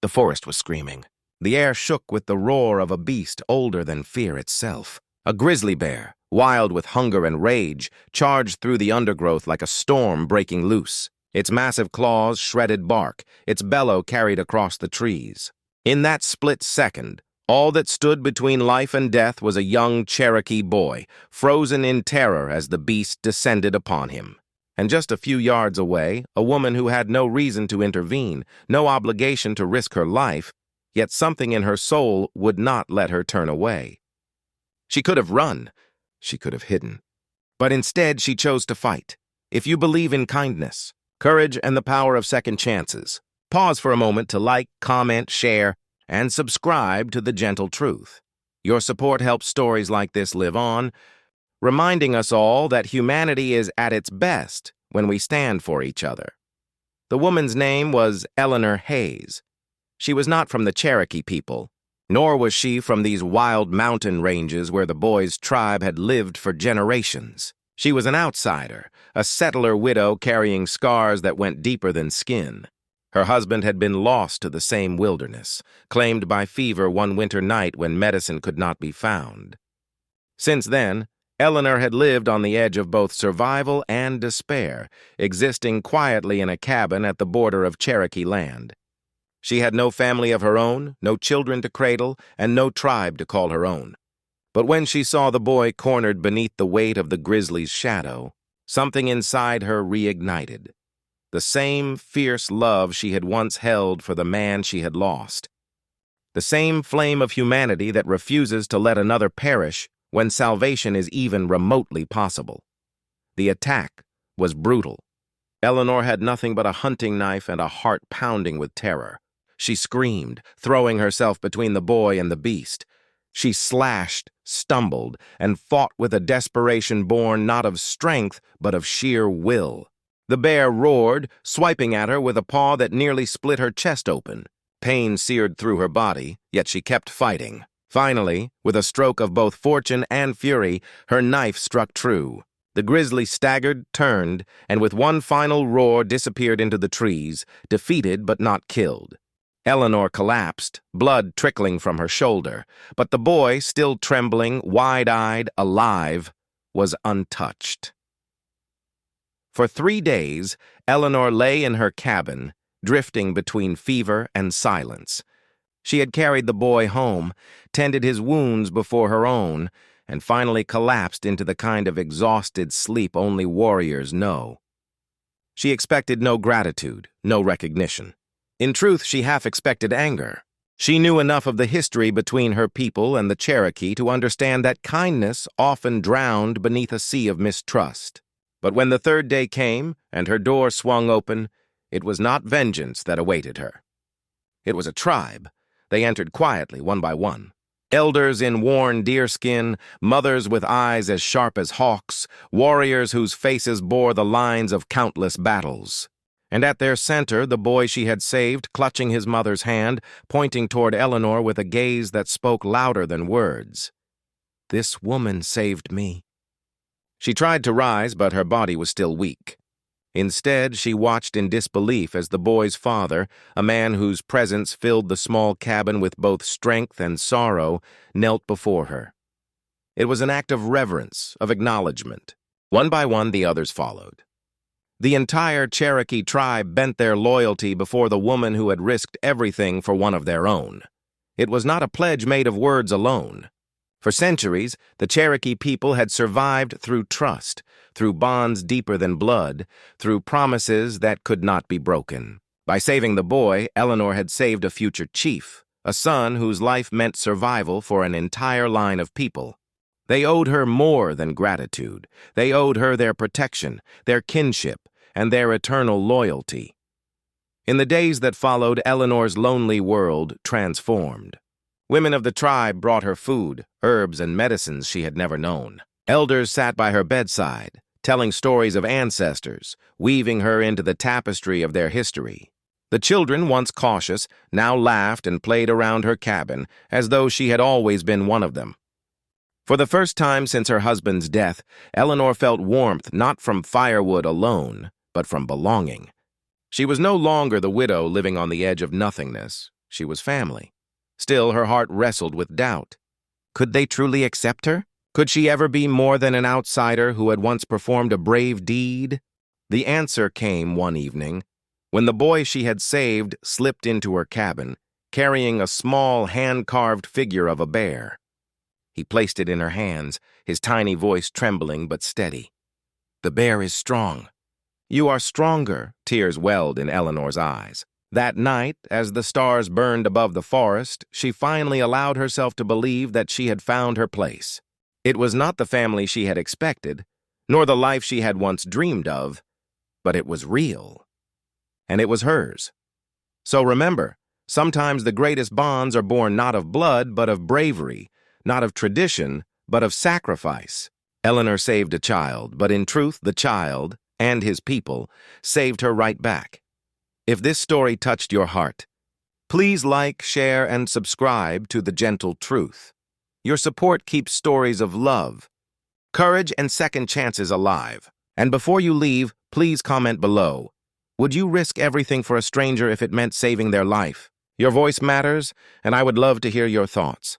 The forest was screaming. The air shook with the roar of a beast older than fear itself. A grizzly bear, wild with hunger and rage, charged through the undergrowth like a storm breaking loose. Its massive claws shredded bark, its bellow carried across the trees. In that split second, all that stood between life and death was a young Cherokee boy, frozen in terror as the beast descended upon him. And just a few yards away, a woman who had no reason to intervene, no obligation to risk her life, yet something in her soul would not let her turn away. She could have run. She could have hidden. But instead, she chose to fight. If you believe in kindness, courage, and the power of second chances, pause for a moment to like, comment, share, and subscribe to The Gentle Truth. Your support helps stories like this live on, reminding us all that humanity is at its best when we stand for each other. The woman's name was Eleanor Hayes. She was not from the Cherokee people, nor was she from these wild mountain ranges where the boy's tribe had lived for generations. She was an outsider, a settler widow carrying scars that went deeper than skin. Her husband had been lost to the same wilderness, claimed by fever one winter night when medicine could not be found. Since then, Eleanor had lived on the edge of both survival and despair, existing quietly in a cabin at the border of Cherokee land. She had no family of her own, no children to cradle, and no tribe to call her own. But when she saw the boy cornered beneath the weight of the grizzly's shadow, something inside her reignited. The same fierce love she had once held for the man she had lost. The same flame of humanity that refuses to let another perish when salvation is even remotely possible. The attack was brutal. Eleanor had nothing but a hunting knife and a heart pounding with terror. She screamed, throwing herself between the boy and the beast. She slashed, stumbled, and fought with a desperation born not of strength, but of sheer will. The bear roared, swiping at her with a paw that nearly split her chest open. Pain seared through her body, yet she kept fighting. Finally, with a stroke of both fortune and fury, her knife struck true. The grizzly staggered, turned, and with one final roar disappeared into the trees, defeated but not killed. Eleanor collapsed, blood trickling from her shoulder, but the boy, still trembling, wide-eyed, alive, was untouched. For 3 days, Eleanor lay in her cabin, drifting between fever and silence. She had carried the boy home, tended his wounds before her own, and finally collapsed into the kind of exhausted sleep only warriors know. She expected no gratitude, no recognition. In truth, she half expected anger. She knew enough of the history between her people and the Cherokee to understand that kindness often drowned beneath a sea of mistrust. But when the third day came and her door swung open, it was not vengeance that awaited her. It was a tribe. They entered quietly, one by one. Elders in worn deerskin, mothers with eyes as sharp as hawks, warriors whose faces bore the lines of countless battles. And at their center, the boy she had saved, clutching his mother's hand, pointing toward Eleanor with a gaze that spoke louder than words. "This woman saved me." She tried to rise, but her body was still weak. Instead, she watched in disbelief as the boy's father, a man whose presence filled the small cabin with both strength and sorrow, knelt before her. It was an act of reverence, of acknowledgement. One by one, the others followed. The entire Cherokee tribe bent their loyalty before the woman who had risked everything for one of their own. It was not a pledge made of words alone. For centuries, the Cherokee people had survived through trust, through bonds deeper than blood, through promises that could not be broken. By saving the boy, Eleanor had saved a future chief, a son whose life meant survival for an entire line of people. They owed her more than gratitude. They owed her their protection, their kinship, and their eternal loyalty. In the days that followed, Eleanor's lonely world transformed. Women of the tribe brought her food, herbs, and medicines she had never known. Elders sat by her bedside, telling stories of ancestors, weaving her into the tapestry of their history. The children, once cautious, now laughed and played around her cabin as though she had always been one of them. For the first time since her husband's death, Eleanor felt warmth not from firewood alone, but from belonging. She was no longer the widow living on the edge of nothingness. She was family. Still, her heart wrestled with doubt. Could they truly accept her? Could she ever be more than an outsider who had once performed a brave deed? The answer came one evening, when the boy she had saved slipped into her cabin, carrying a small hand-carved figure of a bear. He placed it in her hands, his tiny voice trembling but steady. "The bear is strong." "You are stronger," tears welled in Eleanor's eyes. That night, as the stars burned above the forest, she finally allowed herself to believe that she had found her place. It was not the family she had expected, nor the life she had once dreamed of, but it was real. And it was hers. So remember, sometimes the greatest bonds are born not of blood, but of bravery, not of tradition, but of sacrifice. Eleanor saved a child, but in truth, the child, and his people, saved her right back. If this story touched your heart, please like, share, and subscribe to The Gentle Truth. Your support keeps stories of love, courage, and second chances alive. And before you leave, please comment below. Would you risk everything for a stranger if it meant saving their life? Your voice matters, and I would love to hear your thoughts.